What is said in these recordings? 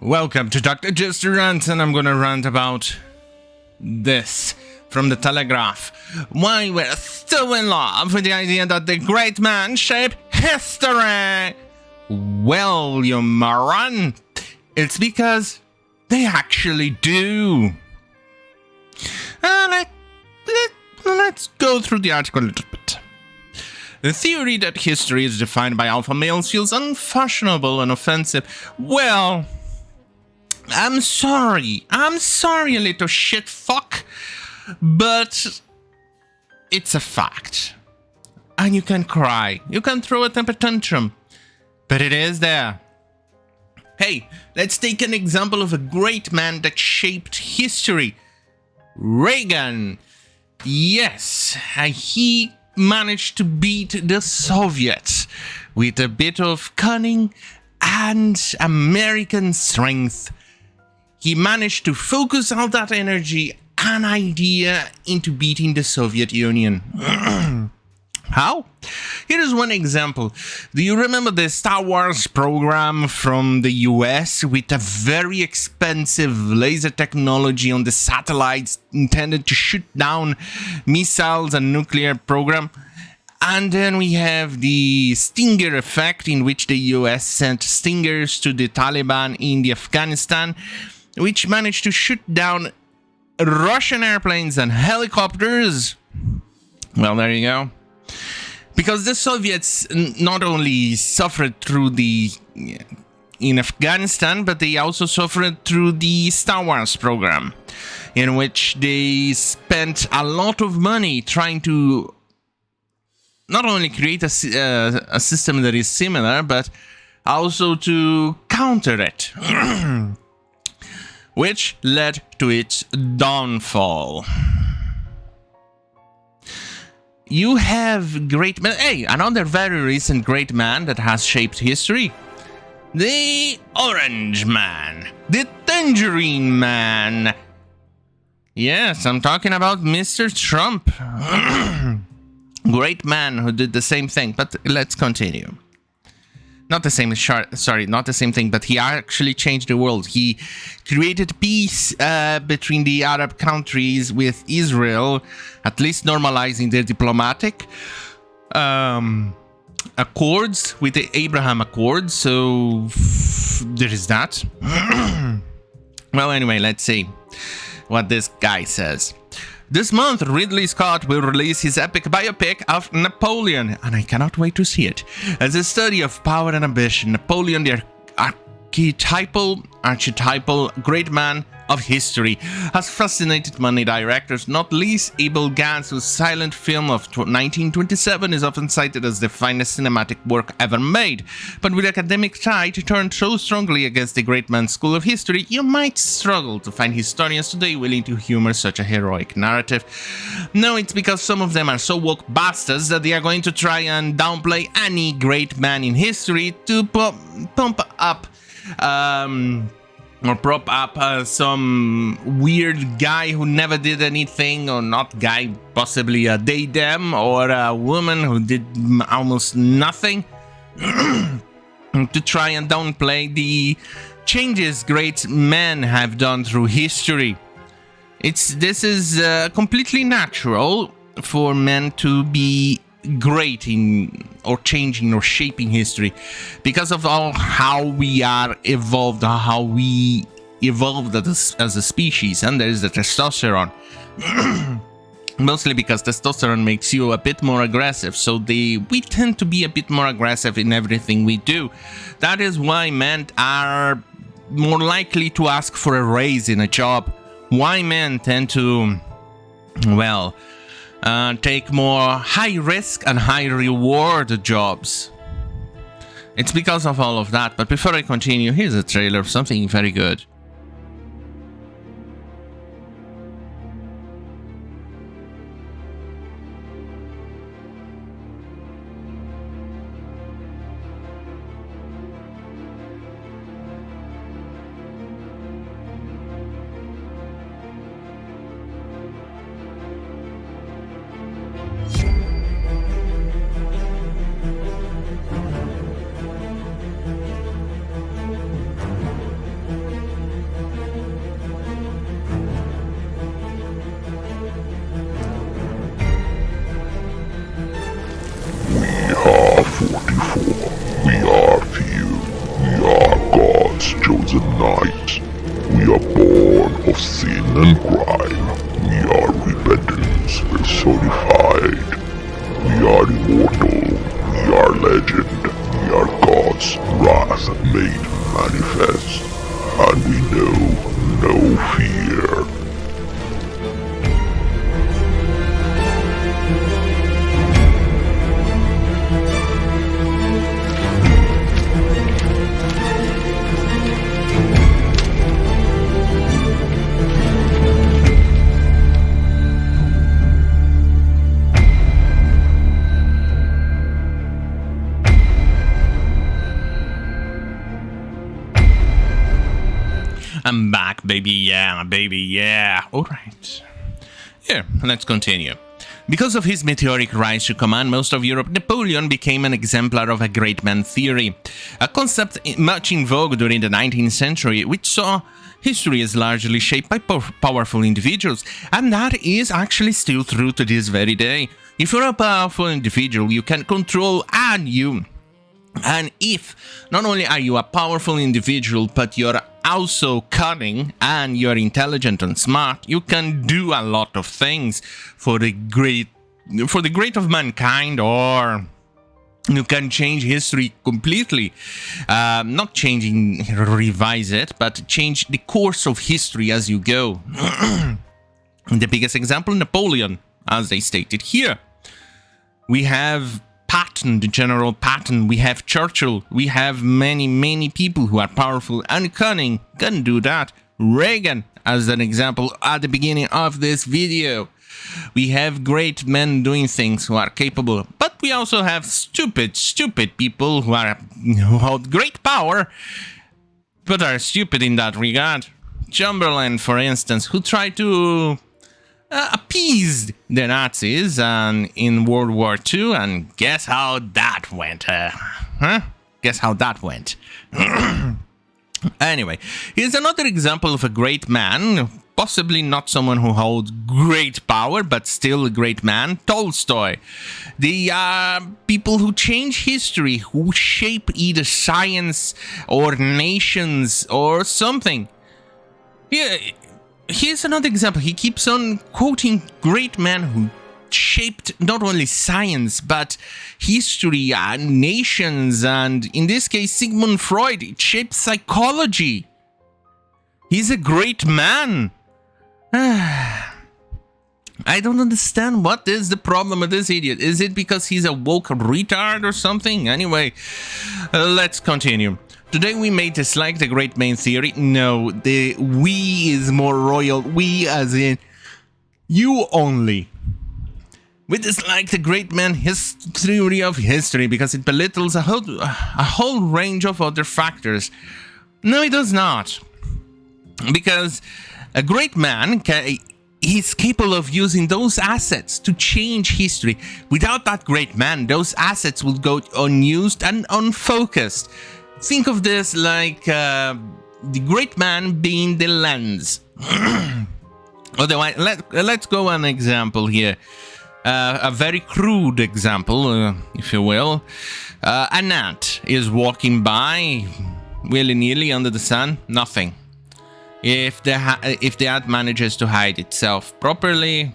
Welcome to Dr. Jester Rants, and I'm gonna rant about this from the Telegraph. Why we're still in love with the idea that the great man shaped history. Well, you moron, it's because they actually do. Let's go through the article a little bit. The theory that history is defined by alpha males feels unfashionable and offensive. Well, I'm sorry, you little shit fuck, but it's a fact. And you can cry, you can throw a temper tantrum, but it is there. Hey, let's take an example of a great man that shaped history. Reagan. Yes, he managed to beat the Soviets with a bit of cunning and American strength. He managed to focus all that energy and idea into beating the Soviet Union. How? Here is one example. Do you remember the Star Wars program from the US with a very expensive laser technology on the satellites intended to shoot down missiles and nuclear program? And then we have the Stinger effect, in which the US sent Stingers to the Taliban in the Afghanistan, which managed to shoot down Russian airplanes and helicopters. Well, there you go. Because the Soviets not only suffered in Afghanistan, but they also suffered through the Star Wars program, in which they spent a lot of money trying to not only create a system that is similar, but also to counter it, which led to its downfall. You have great men. Hey, another very recent great man that has shaped history. The Orange Man. The Tangerine Man. Yes, I'm talking about Mr. Trump. Great man who did the same thing, but let's continue. Not the same, not the same thing, but he actually changed the world. He created peace between the Arab countries with Israel, at least normalizing their diplomatic accords with the Abraham Accords. So there is that. Well, anyway, let's see what this guy says. This month, Ridley Scott will release his epic biopic of Napoleon, and I cannot wait to see it. As a study of power and ambition, Napoleon, the archetypal great man of history, has fascinated many directors, not least Abel Gance, whose silent film of 1927 is often cited as the finest cinematic work ever made. But with academic tide turned so strongly against the great man's school of history, you might struggle to find historians today willing to humor such a heroic narrative. No, it's because some of them are so woke bastards that they are going to try and downplay any great man in history to pump up or prop up some weird guy who never did anything, or not guy, possibly a they-them, or a woman who did almost nothing, to try and downplay the changes great men have done through history. This is completely natural for men to be great in or changing or shaping history because of how we are evolved, how we evolved as a species. And there is the testosterone. Mostly because testosterone makes you a bit more aggressive, so we tend to be a bit more aggressive in everything we do. That is why men are more likely to ask for a raise in a job. Why men tend to, well, take more high risk and high reward jobs. It's because of all of that. But before I continue, here's a trailer of something very good. We are few. We are God's chosen knights. We are born of sin and crime. We are repentance personified. We are immortal. We are legend. We are God's wrath made manifest. And we know no fear. I'm back, baby, yeah. Alright. Yeah, let's continue. Because of his meteoric rise to command most of Europe, Napoleon became an exemplar of a great man theory, a concept much in vogue during the 19th century, which saw history as largely shaped by powerful individuals, and that is actually still true to this very day. If you're a powerful individual, you can control and if not only are you a powerful individual, but you're also cunning and you're intelligent and smart, you can do a lot of things for the great of mankind, or you can change history completely. Not changing, revise it, but change the course of history as you go. The biggest example, Napoleon, as they stated here. We have Patton, the General Patton, we have Churchill, we have many people who are powerful and cunning, can do that. Reagan, as an example at the beginning of this video. We have great men doing things who are capable, but we also have stupid people who hold great power, but are stupid in that regard. Chamberlain, for instance, who tried to appeased the Nazis in World War II, and guess how that went? Guess how that went? Anyway, here's another example of a great man, possibly not someone who holds great power, but still a great man, Tolstoy. The people who change history, who shape either science or nations or something. Yeah. Here's another example. He keeps on quoting great men who shaped not only science, but history and nations, and in this case, Sigmund Freud. It shaped psychology. He's a great man. I don't understand what is the problem with this idiot. Is it because he's a woke retard or something? Anyway, let's continue. Today we may dislike the great man theory. No, the we is more royal. We as in you only. We dislike the great man theory of history because it belittles a whole range of other factors. No, it does not. Because a great man he's capable of using those assets to change history. Without that great man, those assets will go unused and unfocused. Think of this like the great man being the lens. Otherwise, let's go an example here. A very crude example, if you will. An ant is walking by willy-nilly under the sun, nothing. If the ant manages to hide itself properly,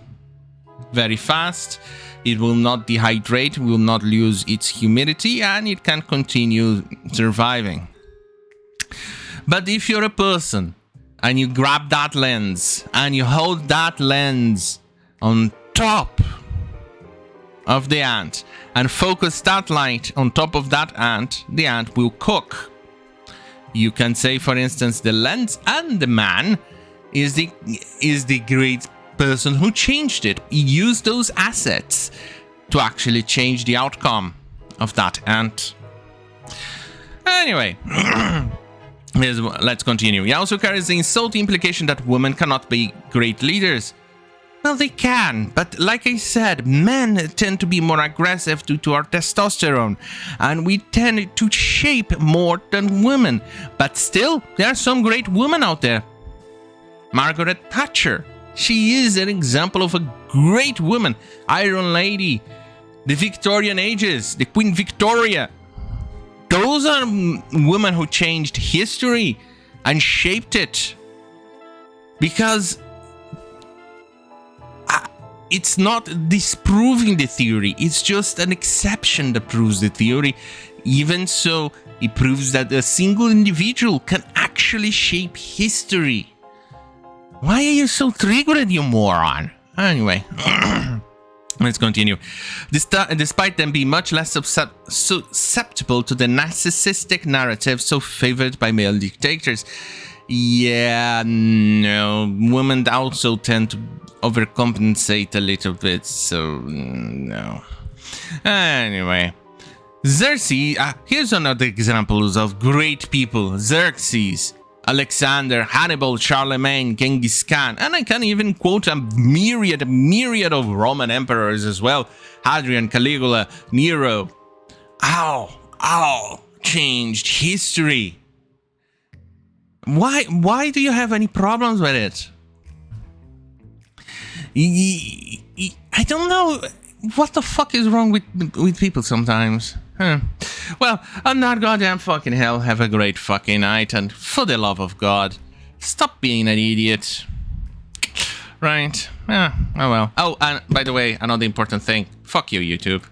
very fast, it will not dehydrate, will not lose its humidity, and it can continue surviving. But if you're a person and you grab that lens and you hold that lens on top of the ant and focus that light on top of that ant, the ant will cook. You can say, for instance, the lens and the man is the great person who changed it. He used those assets to actually change the outcome of that ant. Anyway, let's continue. He also carries the insulting implication that women cannot be great leaders. Well, they can, but like I said, men tend to be more aggressive due to our testosterone, and we tend to shape more than women. But still, there are some great women out there. Margaret Thatcher. She is an example of a great woman. Iron Lady. The Victorian ages. The Queen Victoria. Those are women who changed history and shaped it. Because it's not disproving the theory, it's just an exception that proves the theory. Even so, it proves that a single individual can actually shape history. Why are you so triggered, you moron? Anyway, let's continue. Despite them being much less susceptible to the narcissistic narrative so favored by male dictators. Yeah, no, women also tend to overcompensate a little bit, so no. Anyway, Xerxes, here's another examples of great people. Xerxes, Alexander, Hannibal, Charlemagne, Genghis Khan, and I can even quote a myriad of Roman emperors as well. Hadrian, Caligula, Nero. All changed history. Why do you have any problems with it? I don't know what the fuck is wrong with people sometimes. Well, on that goddamn fucking hell, have a great fucking night, and for the love of God, stop being an idiot. Right? Oh well. Oh, and by the way, another important thing. Fuck you, YouTube.